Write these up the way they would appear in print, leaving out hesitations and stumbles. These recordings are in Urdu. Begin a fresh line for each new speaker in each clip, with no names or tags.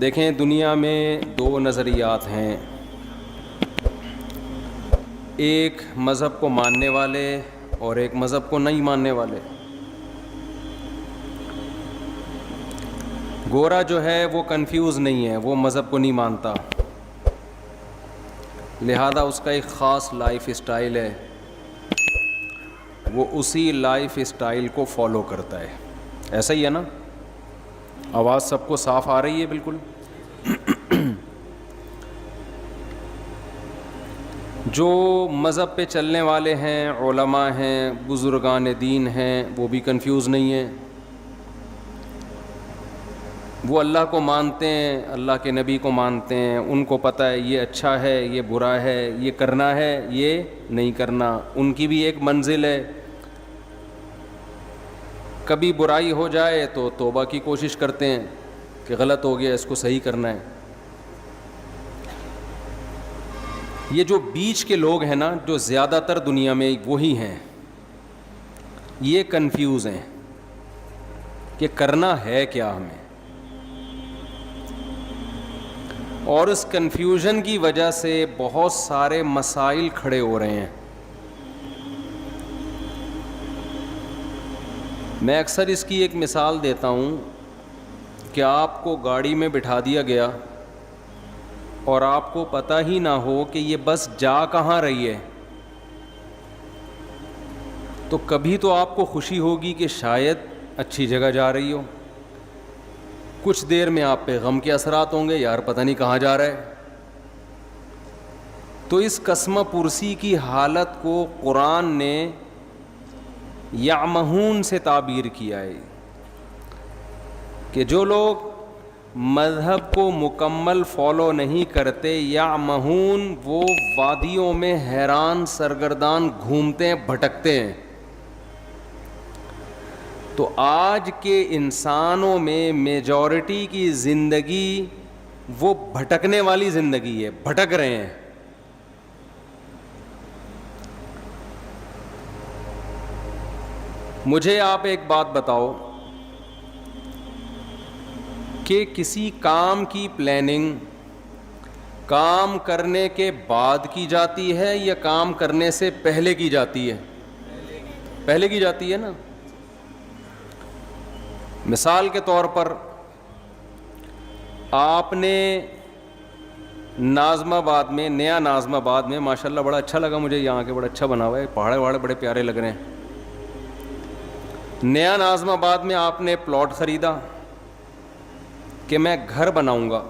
دیکھیں دنیا میں دو نظریات ہیں، ایک مذہب کو ماننے والے اور ایک مذہب کو نہیں ماننے والے۔ گورا جو ہے وہ کنفیوز نہیں ہے، وہ مذہب کو نہیں مانتا، لہذا اس کا ایک خاص لائف اسٹائل ہے، وہ اسی لائف اسٹائل کو فالو کرتا ہے۔ ایسا ہی ہے نا؟ آواز سب کو صاف آ رہی ہے بالکل؟ جو مذہب پہ چلنے والے ہیں، علماء ہیں، بزرگان دین ہیں، وہ بھی کنفیوز نہیں ہیں، وہ اللہ کو مانتے ہیں، اللہ کے نبی کو مانتے ہیں، ان کو پتہ ہے یہ اچھا ہے، یہ برا ہے، یہ کرنا ہے، یہ نہیں کرنا۔ ان کی بھی ایک منزل ہے، کبھی برائی ہو جائے تو توبہ کی کوشش کرتے ہیں کہ غلط ہو گیا، اس کو صحیح کرنا ہے۔ یہ جو بیچ کے لوگ ہیں نا، جو زیادہ تر دنیا میں وہی ہیں، یہ کنفیوز ہیں کہ کرنا ہے کیا ہمیں، اور اس کنفیوژن کی وجہ سے بہت سارے مسائل کھڑے ہو رہے ہیں۔ میں اکثر اس کی ایک مثال دیتا ہوں کہ آپ کو گاڑی میں بٹھا دیا گیا اور آپ کو پتہ ہی نہ ہو کہ یہ بس جا کہاں رہی ہے، تو کبھی تو آپ کو خوشی ہوگی کہ شاید اچھی جگہ جا رہی ہو، کچھ دیر میں آپ پہ غم کے اثرات ہوں گے، یار پتہ نہیں کہاں جا رہا ہے۔ تو اس قسمہ پرسی کی حالت کو قرآن نے یعمہون سے تعبیر کیا ہے کہ جو لوگ مذہب کو مکمل فالو نہیں کرتے، یعمہون، وہ وادیوں میں حیران سرگردان گھومتے ہیں، بھٹکتے ہیں۔ تو آج کے انسانوں میں میجورٹی کی زندگی وہ بھٹکنے والی زندگی ہے، بھٹک رہے ہیں۔ مجھے آپ ایک بات بتاؤ کہ کسی کام کی پلاننگ کام کرنے کے بعد کی جاتی ہے یا کام کرنے سے پہلے کی جاتی ہے؟ پہلے کی جاتی ہے نا۔ مثال کے طور پر آپ نے ناظم آباد میں، نیا ناظم آباد میں، ماشاءاللہ بڑا اچھا لگا مجھے، یہاں کے بڑا اچھا بنا ہوا ہے، پہاڑے وہاڑے بڑے پیارے لگ رہے ہیں۔ نیا ناظم آباد میں آپ نے پلاٹ خریدا کہ میں گھر بناؤں گا،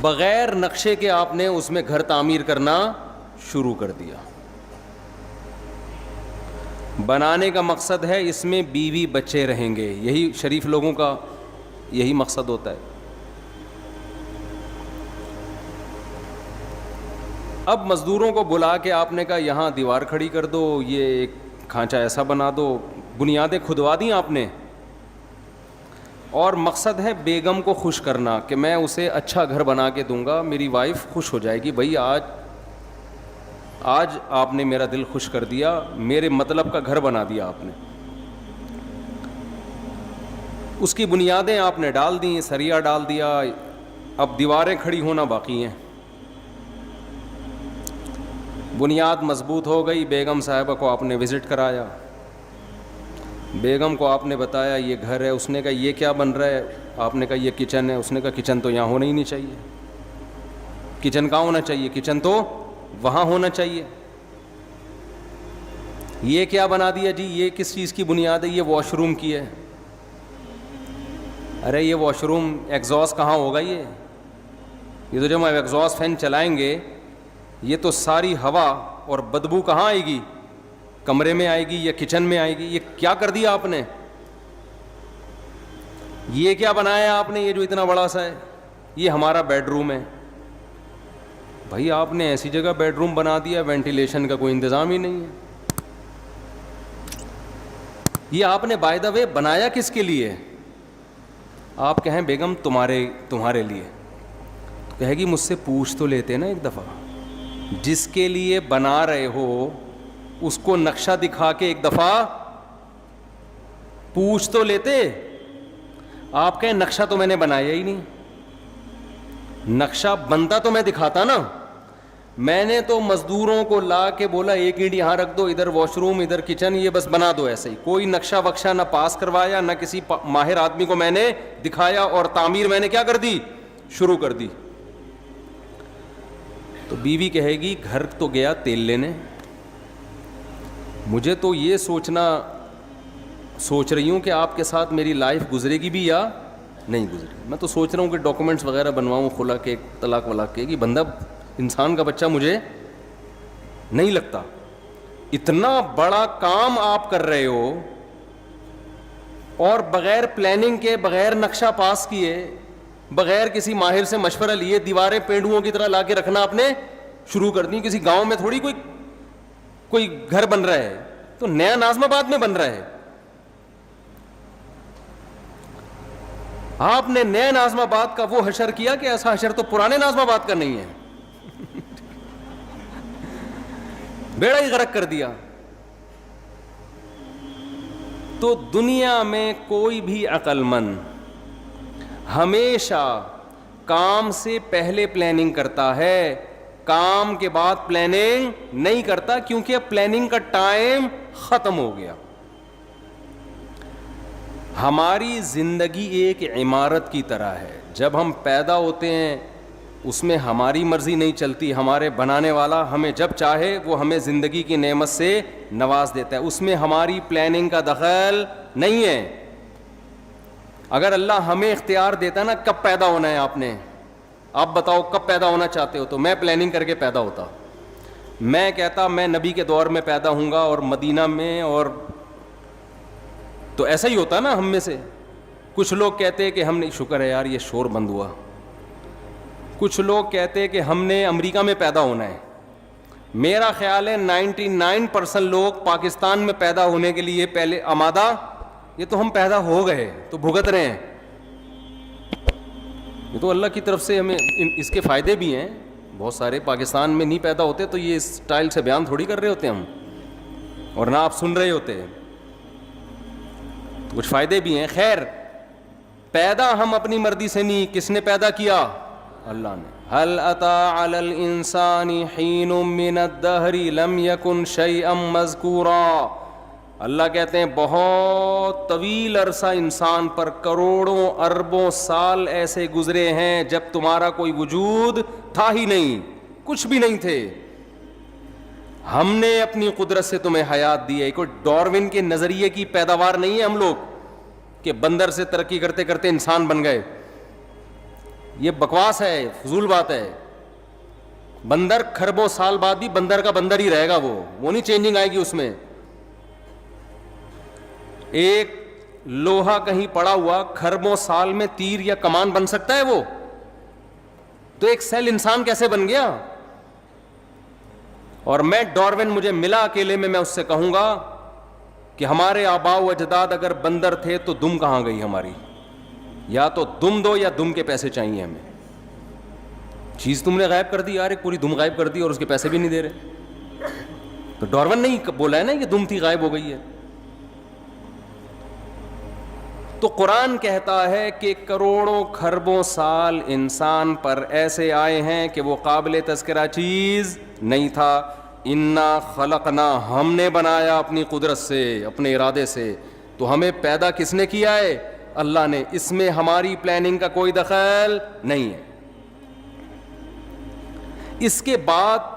بغیر نقشے کے آپ نے اس میں گھر تعمیر کرنا شروع کر دیا۔ بنانے کا مقصد ہے اس میں بیوی بچے رہیں گے، یہی شریف لوگوں کا یہی مقصد ہوتا ہے۔ اب مزدوروں کو بلا کے آپ نے کہا یہاں دیوار کھڑی کر دو، یہ ایک کھانچہ ایسا بنا دو، بنیادیں کھدوا دیں آپ نے، اور مقصد ہے بیگم کو خوش کرنا کہ میں اسے اچھا گھر بنا کے دوں گا، میری وائف خوش ہو جائے گی، بھئی آج آپ نے میرا دل خوش کر دیا، میرے مطلب کا گھر بنا دیا آپ نے۔ اس کی بنیادیں آپ نے ڈال دیں، سریا ڈال دیا، اب دیواریں کھڑی ہونا باقی ہیں۔ بنیاد مضبوط ہو گئی، بیگم صاحبہ کو آپ نے وزٹ کرایا، بیگم کو آپ نے بتایا یہ گھر ہے، اس نے کہا یہ کیا بن رہا ہے، آپ نے کہا یہ کچن ہے، اس نے کہا کچن تو یہاں ہونا ہی نہیں چاہیے، کچن کہاں ہونا چاہیے، کچن تو وہاں ہونا چاہیے۔ یہ کیا بنا دیا جی، یہ کس چیز کی بنیاد ہے، یہ واش روم کی ہے۔ ارے یہ واش روم ایگزاسٹ کہاں ہوگا، یہ تو جب ہم ایگزاسٹ فین چلائیں گے یہ تو ساری ہوا اور بدبو کہاں آئے گی، کمرے میں آئے گی یا کچن میں آئے گی۔ یہ کیا کر دیا آپ نے، یہ کیا بنایا آپ نے، یہ جو اتنا بڑا سا ہے، یہ ہمارا بیڈ روم ہے۔ بھائی آپ نے ایسی جگہ بیڈ روم بنا دیا، وینٹیلیشن کا کوئی انتظام ہی نہیں ہے۔ یہ آپ نے بائی دا وے بنایا کس کے لیے؟ آپ کہیں بیگم تمہارے لیے، تو کہے گی مجھ سے پوچھ تو لیتے نا ایک دفعہ، جس کے لیے بنا رہے ہو اس کو نقشہ دکھا کے ایک دفعہ پوچھ تو لیتے۔ آپ کہیں نقشہ تو میں نے بنایا ہی نہیں. نقشہ بنتا تو میں دکھاتا نا. میں نے تو مزدوروں کو لا کے بولا ایک اینٹ یہاں رکھ دو, ادھر واش روم, ادھر کچن, یہ بس بنا دو ایسے ہی. کوئی نقشہ وقشہ نہ پاس کروایا, نہ کسی ماہر آدمی کو میں نے دکھایا, اور تعمیر میں نے کیا کر دی, شروع کر دی. تو بیوی کہے گی گھر تو گیا تیل لینے, مجھے تو یہ سوچ رہی ہوں کہ آپ کے ساتھ میری لائف گزرے گی بھی یا نہیں گزرے گی. میں تو سوچ رہا ہوں کہ ڈاکومنٹس وغیرہ بنواؤں خلا کے, طلاق ولاق کے, کہ بندہ انسان کا بچہ مجھے نہیں لگتا. اتنا بڑا کام آپ کر رہے ہو اور بغیر پلاننگ کے, بغیر نقشہ پاس کیے, بغیر کسی ماہر سے مشورہ لیے دیواریں پینڈوؤں کی طرح لا کے رکھنا آپ نے شروع کر دی. کسی گاؤں میں تھوڑی کوئی گھر بن رہا ہے, تو نیا ناظم آباد میں بن رہا ہے. آپ نے نئے ناظم آباد کا وہ حشر کیا کہ ایسا حشر تو پرانے ناظم آباد کا نہیں ہے. بیڑا ہی غرق کر دیا. تو دنیا میں کوئی بھی عقل مند ہمیشہ کام سے پہلے پلاننگ کرتا ہے, کام کے بعد پلاننگ نہیں کرتا, کیونکہ اب پلاننگ کا ٹائم ختم ہو گیا. ہماری زندگی ایک عمارت کی طرح ہے. جب ہم پیدا ہوتے ہیں اس میں ہماری مرضی نہیں چلتی, ہمارے بنانے والا ہمیں جب چاہے وہ ہمیں زندگی کی نعمت سے نواز دیتا ہے. اس میں ہماری پلاننگ کا دخل نہیں ہے. اگر اللہ ہمیں اختیار دیتا نا کب پیدا ہونا ہے آپ نے, آپ بتاؤ کب پیدا ہونا چاہتے ہو, تو میں پلاننگ کر کے پیدا ہوتا. میں کہتا میں نبی کے دور میں پیدا ہوں گا اور مدینہ میں, اور تو ایسا ہی ہوتا نا. ہم میں سے کچھ لوگ کہتے کہ ہم نے, شکر ہے یار یہ شور بند ہوا, کچھ لوگ کہتے کہ ہم نے امریکہ میں پیدا ہونا ہے. میرا خیال ہے 99% لوگ پاکستان میں پیدا ہونے کے لیے پہلے آمادہ, یہ تو ہم پیدا ہو گئے تو بھگت رہے ہیں. یہ تو اللہ کی طرف سے ہمیں اس کے فائدے بھی ہیں. بہت سارے پاکستان میں نہیں پیدا ہوتے تو یہ اسٹائل سے بیان تھوڑی کر رہے ہوتے ہم, اور نہ آپ سن رہے ہوتے. کچھ فائدے بھی ہیں. خیر, پیدا ہم اپنی مرضی سے نہیں, کس نے پیدا کیا, اللہ نے. هل اتى على الانسان حين من الدهر لم يكن شيئا مذكورا. اللہ کہتے ہیں بہت طویل عرصہ انسان پر, کروڑوں اربوں سال ایسے گزرے ہیں جب تمہارا کوئی وجود تھا ہی نہیں, کچھ بھی نہیں تھے. ہم نے اپنی قدرت سے تمہیں حیات دی ہے. کوئی ڈاروین کے نظریے کی پیداوار نہیں ہے ہم لوگ کہ بندر سے ترقی کرتے کرتے انسان بن گئے. یہ بکواس ہے, فضول بات ہے. بندر کھربوں سال بعد بھی بندر کا بندر ہی رہے گا, وہ نہیں چینجنگ آئے گی اس میں. ایک لوہا کہیں پڑا ہوا کھربوں سال میں تیر یا کمان بن سکتا ہے وہ, تو ایک سیل انسان کیسے بن گیا. اور میں ڈاروین مجھے ملا اکیلے میں اس سے کہوں گا کہ ہمارے آباء و اجداد اگر بندر تھے تو دم کہاں گئی ہماری, یا تو دم دو یا دم کے پیسے چاہیے ہمیں. چیز تم نے غائب کر دی یار, ایک پوری دم غائب کر دی اور اس کے پیسے بھی نہیں دے رہے. تو ڈاروین نہیں بولا ہے نا کہ دم تھی غائب ہو گئی ہے. تو قرآن کہتا ہے کہ کروڑوں کھربوں سال انسان پر ایسے آئے ہیں کہ وہ قابل تذکرہ چیز نہیں تھا. انا خلقنا, ہم نے بنایا اپنی قدرت سے, اپنے ارادے سے. تو ہمیں پیدا کس نے کیا ہے, اللہ نے. اس میں ہماری پلاننگ کا کوئی دخل نہیں ہے. اس کے بعد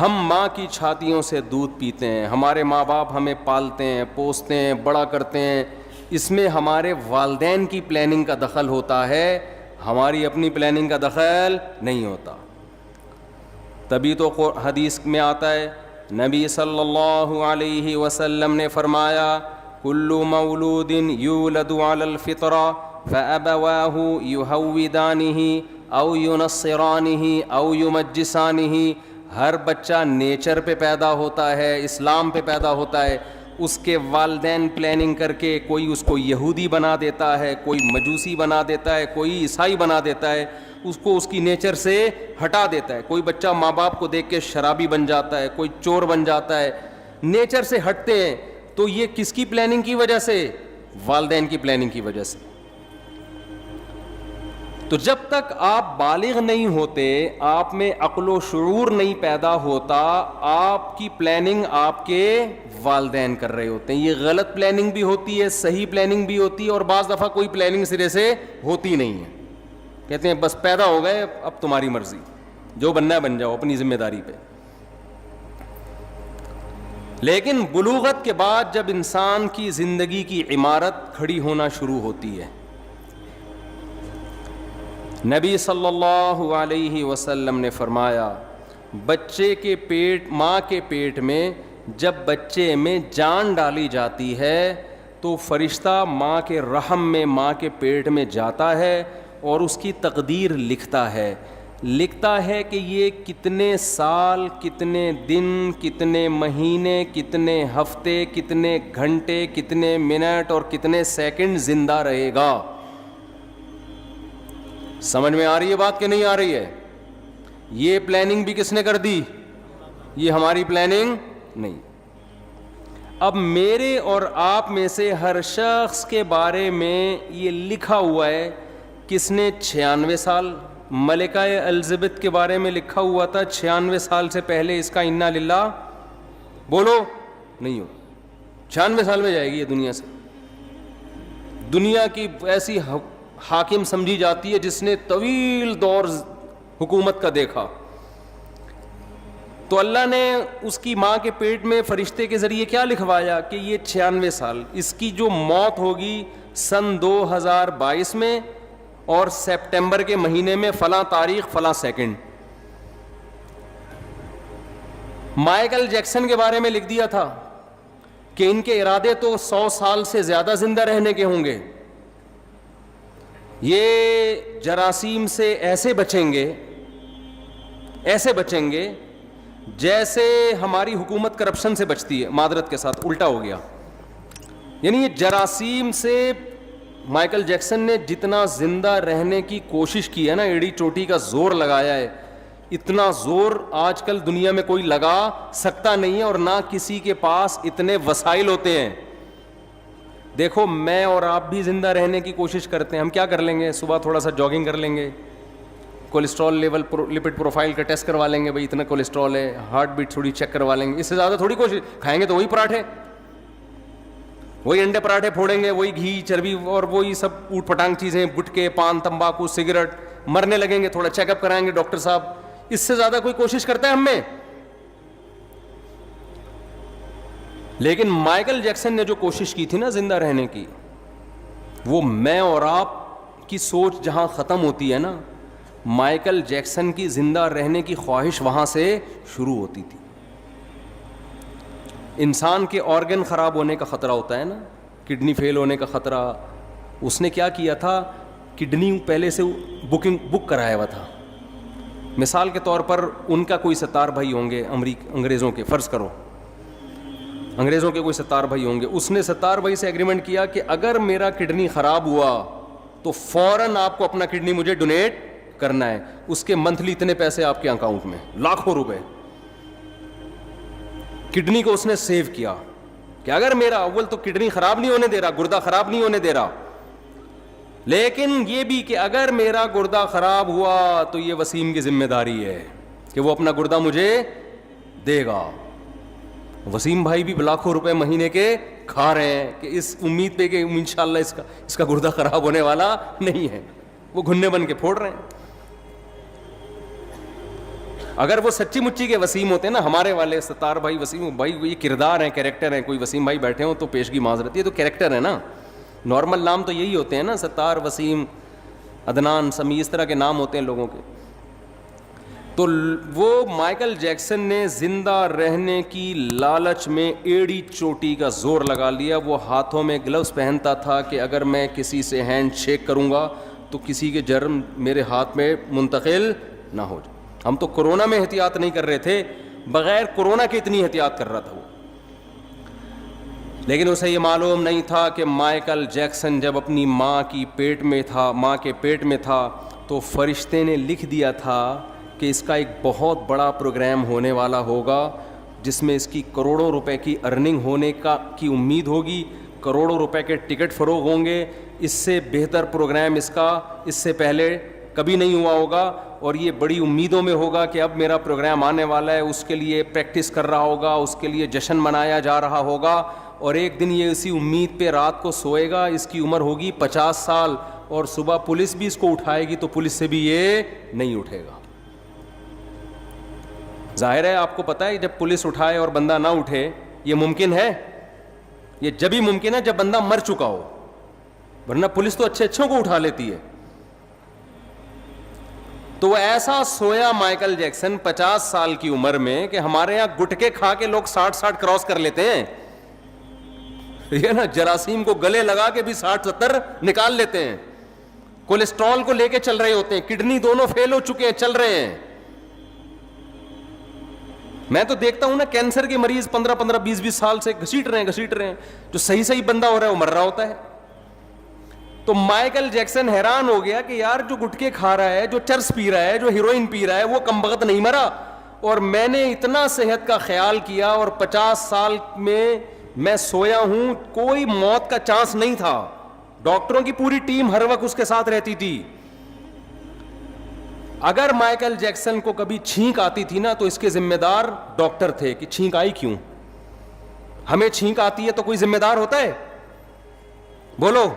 ہم ماں کی چھاتیوں سے دودھ پیتے ہیں, ہمارے ماں باپ ہمیں پالتے ہیں, پوستے ہیں, بڑا کرتے ہیں. اس میں ہمارے والدین کی پلاننگ کا دخل ہوتا ہے, ہماری اپنی پلاننگ کا دخل نہیں ہوتا. تبھی تو حدیث میں آتا ہے, نبی صلی اللہ علیہ وسلم نے فرمایا کل مولود یولد علی الفطرہ فابواہ یہودانہ او ینصرانہ او یمجسانہ. ہر بچہ نیچر پہ پیدا ہوتا ہے, اسلام پہ پیدا ہوتا ہے. اس کے والدین پلاننگ کر کے کوئی اس کو یہودی بنا دیتا ہے, کوئی مجوسی بنا دیتا ہے, کوئی عیسائی بنا دیتا ہے, اس کو اس کی نیچر سے ہٹا دیتا ہے. کوئی بچہ ماں باپ کو دیکھ کے شرابی بن جاتا ہے, کوئی چور بن جاتا ہے, نیچر سے ہٹتے ہیں. تو یہ کس کی پلاننگ کی وجہ سے, والدین کی پلاننگ کی وجہ سے. تو جب تک آپ بالغ نہیں ہوتے, آپ میں عقل و شعور نہیں پیدا ہوتا, آپ کی پلاننگ آپ کے والدین کر رہے ہوتے ہیں. یہ غلط پلاننگ بھی ہوتی ہے, صحیح پلاننگ بھی ہوتی ہے, اور بعض دفعہ کوئی پلاننگ سرے سے ہوتی نہیں ہے. کہتے ہیں بس پیدا ہو گئے, اب تمہاری مرضی, جو بننا ہے بن جاؤ اپنی ذمہ داری پہ. لیکن بلوغت کے بعد جب انسان کی زندگی کی عمارت کھڑی ہونا شروع ہوتی ہے, نبی صلی اللہ علیہ وسلم نے فرمایا, بچے کے پیٹ, ماں کے پیٹ میں جب بچے میں جان ڈالی جاتی ہے تو فرشتہ ماں کے رحم میں, ماں کے پیٹ میں جاتا ہے اور اس کی تقدیر لکھتا ہے کہ یہ کتنے سال, کتنے دن, کتنے مہینے, کتنے ہفتے, کتنے گھنٹے, کتنے منٹ اور کتنے سیکنڈ زندہ رہے گا. سمجھ میں آ رہی ہے بات کہ نہیں آ رہی ہے؟ یہ پلاننگ بھی کس نے کر دی؟ یہ ہماری پلاننگ نہیں. اب میرے اور آپ میں سے ہر شخص کے بارے میں یہ لکھا ہوا ہے. کس نے 96 سال, ملکہ الزبتھ کے بارے میں لکھا ہوا تھا 96 سال سے پہلے اس کا انا للہ بولو نہیں ہو. 96 سال میں جائے گی یہ دنیا سے. دنیا کی ایسی حاکم سمجھی جاتی ہے جس نے طویل دور حکومت کا دیکھا. تو اللہ نے اس کی ماں کے پیٹ میں فرشتے کے ذریعے کیا لکھوایا کہ یہ 96 سال, اس کی جو موت ہوگی سن 2022 میں اور سپٹمبر کے مہینے میں فلاں تاریخ فلاں سیکنڈ. مائیکل جیکسن کے بارے میں لکھ دیا تھا کہ ان کے ارادے تو 100 سال سے زیادہ زندہ رہنے کے ہوں گے. یہ جراثیم سے ایسے بچیں گے جیسے ہماری حکومت کرپشن سے بچتی ہے. معذرت کے ساتھ الٹا ہو گیا. یعنی یہ جراثیم سے مائیکل جیکسن نے جتنا زندہ رہنے کی کوشش کی ہے نا, ایڑی چوٹی کا زور لگایا ہے, اتنا زور آج کل دنیا میں کوئی لگا سکتا نہیں ہے, اور نہ کسی کے پاس اتنے وسائل ہوتے ہیں. دیکھو میں اور آپ بھی زندہ رہنے کی کوشش کرتے ہیں. ہم کیا کر لیں گے؟ صبح تھوڑا سا جاگنگ کر لیں گے, کولیسٹرول لیول, لپڈ پروفائل کا ٹیسٹ کروا لیں گے, بھائی اتنا کولیسٹرول ہے, ہارٹ بیٹ تھوڑی چیک کروا لیں گے. اس سے زیادہ تھوڑی کوشش. کھائیں گے تو وہی پراٹھے, وہی انڈے پراٹھے پھوڑیں گے, وہی گھی, چربی اور وہی سب اوٹ پٹانگ چیزیں, گٹکے, پان, تمباکو, سگریٹ. مرنے لگیں گے, تھوڑا چیک اپ کرائیں گے ڈاکٹر صاحب. اس سے زیادہ کوئی کوشش کرتا ہے ہم میں؟ لیکن مائیکل جیکسن نے جو کوشش کی تھی نا زندہ رہنے کی, وہ میں اور آپ کی سوچ جہاں ختم ہوتی ہے نا, مائیکل جیکسن کی زندہ رہنے کی خواہش وہاں سے شروع ہوتی تھی. انسان کے آرگن خراب ہونے کا خطرہ ہوتا ہے نا, کڈنی فیل ہونے کا خطرہ. اس نے کیا کیا تھا, کڈنی پہلے سے بک کرایا ہوا تھا. مثال کے طور پر ان کا کوئی 17 بھائی ہوں گے انگریزوں کے, فرض کرو انگریزوں کے کوئی 17 بھائی ہوں گے. اس نے 17 بھائی سے ایگریمنٹ کیا کہ اگر میرا کڈنی خراب ہوا تو فوراً آپ کو اپنا کڈنی مجھے ڈونیٹ کرنا ہے. اس کے منتھلی اتنے پیسے آپ کے اکاؤنٹ میں, لاکھوں روپے. کڈنی کو اس نے سیو کیا کہ اگر میرا, اول تو کڈنی خراب نہیں ہونے دے رہا, گردہ خراب نہیں ہونے دے رہا, لیکن یہ بھی کہ اگر میرا گردہ خراب ہوا تو یہ وسیم کی ذمہ داری ہے کہ وہ اپنا گردہ مجھے دے گا. وسیم بھائی بھی لاکھوں روپے مہینے کے کھا رہے ہیں کہ اس امید پہ کہ انشاءاللہ اس کا گردہ خراب ہونے والا نہیں ہے. وہ گھنے بن کے پھوڑ رہے ہیں. اگر وہ سچی مچی کے وسیم ہوتے ہیں نا, ہمارے والے 17 بھائی وسیم بھائی, یہ کردار ہیں, کیریکٹر ہیں. کوئی وسیم بھائی بیٹھے ہوں تو پیشگی معذرت, یہ تو کیریکٹر ہے نا. نارمل نام تو یہی ہوتے ہیں نا, 17, وسیم, عدنان, سمی, اس طرح کے نام ہوتے ہیں لوگوں کے. تو وہ مائیکل جیکسن نے زندہ رہنے کی لالچ میں ایڑی چوٹی کا زور لگا لیا. وہ ہاتھوں میں گلوز پہنتا تھا کہ اگر میں کسی سے ہینڈ شیک کروں گا تو کسی کے جرم میرے ہاتھ میں منتقل نہ ہو جائے. ہم تو کورونا میں احتیاط نہیں کر رہے تھے, بغیر کورونا کے اتنی احتیاط کر رہا تھا وہ. لیکن اسے یہ معلوم نہیں تھا کہ مائیکل جیکسن جب اپنی ماں کے پیٹ میں تھا تو فرشتے نے لکھ دیا تھا کہ اس کا ایک بہت بڑا پروگرام ہونے والا ہوگا جس میں اس کی کروڑوں روپے کی ارننگ ہونے کی امید ہوگی. کروڑوں روپے کے ٹکٹ فروغ ہوں گے. اس سے بہتر پروگرام اس کا اس سے پہلے کبھی نہیں ہوا ہوگا, اور یہ بڑی امیدوں میں ہوگا کہ اب میرا پروگرام آنے والا ہے, اس کے لیے پریکٹس کر رہا ہوگا, اس کے لیے جشن منایا جا رہا ہوگا, اور ایک دن یہ اسی امید پہ رات کو سوئے گا. اس کی عمر ہوگی 50 سال, اور صبح پولیس بھی اس کو اٹھائے گی تو پولیس سے بھی یہ نہیں اٹھے گا. ظاہر ہے آپ کو پتہ ہے جب پولیس اٹھائے اور بندہ نہ اٹھے یہ ممکن ہے, یہ جبھی ممکن ہے جب بندہ مر چکا ہو, ورنہ پولیس تو اچھے اچھوں کو اٹھا لیتی ہے. تو وہ ایسا سویا مائیکل جیکسن 50 سال کی عمر میں کہ ہمارے یہاں گٹکے کھا کے لوگ 60 کراس کر لیتے ہیں, یہ نا جراثیم کو گلے لگا کے بھی 60-70 نکال لیتے ہیں, کولیسٹرول کو لے کے چل رہے ہوتے ہیں, کڈنی دونوں فیل ہو چکے ہیں, چل رہے ہیں. میں تو دیکھتا ہوں نا کینسر کے مریض 15-20 سال سے گھسیٹ رہے ہیں, جو صحیح بندہ ہو رہا ہے وہ مر رہا ہوتا ہے. تو مائیکل جیکسن حیران ہو گیا کہ یار جو گٹکے کھا رہا ہے, جو چرس پی رہا ہے, جو ہیروئن پی رہا ہے, وہ کمبخت نہیں مرا, اور میں نے اتنا صحت کا خیال کیا, اور 50 سال میں سویا ہوں, کوئی موت کا چانس نہیں تھا. ڈاکٹروں کی پوری ٹیم ہر وقت اس کے ساتھ رہتی تھی. اگر مائیکل جیکسن کو کبھی چھینک آتی تھی نا تو اس کے ذمہ دار ڈاکٹر تھے کہ چھینک آئی کیوں. ہمیں چھینک آتی ہے تو کوئی ذمہ دار ہوتا ہے؟ بولو.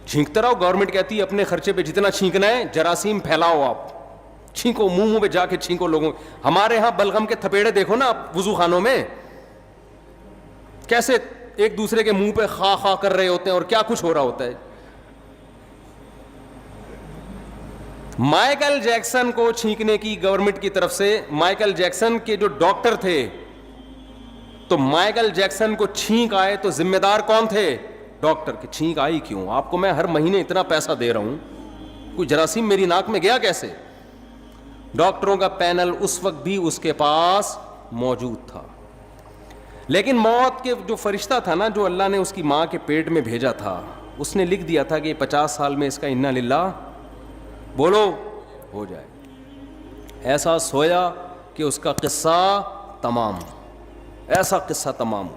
چھینکتا رہو, گورنمنٹ کہتی ہے اپنے خرچے پہ جتنا چھینکنا ہے جراثیم پھیلاؤ, آپ چھینکو, منہ پہ جا کے چھینکو لوگوں. ہمارے ہاں بلغم کے تھپیڑے دیکھو نا آپ وضو خانوں میں, کیسے ایک دوسرے کے منہ پہ خا خا کر رہے ہوتے ہیں, اور کیا کچھ ہو رہا ہوتا ہے. مائیکل جیکسن کو چھینکنے کی گورنمنٹ کی طرف سے, مائیکل جیکسن کے جو ڈاکٹر تھے, تو مائیکل جیکسن کو چھینک آئے تو ذمہ دار کون تھے؟ ڈاکٹر. کہ چھینک آئی کیوں, آپ کو میں ہر مہینے اتنا پیسہ دے رہا ہوں, کوئی جراثیم میری ناک میں گیا کیسے؟ ڈاکٹروں کا پینل اس وقت بھی اس کے پاس موجود تھا. لیکن موت کے جو فرشتہ تھا نا, جو اللہ نے اس کی ماں کے پیٹ میں بھیجا تھا, اس نے لکھ دیا تھا کہ 50 سال میں اس کا انا للہ بولو ہو جائے. ایسا سویا کہ اس کا قصہ تمام, ایسا قصہ تمام.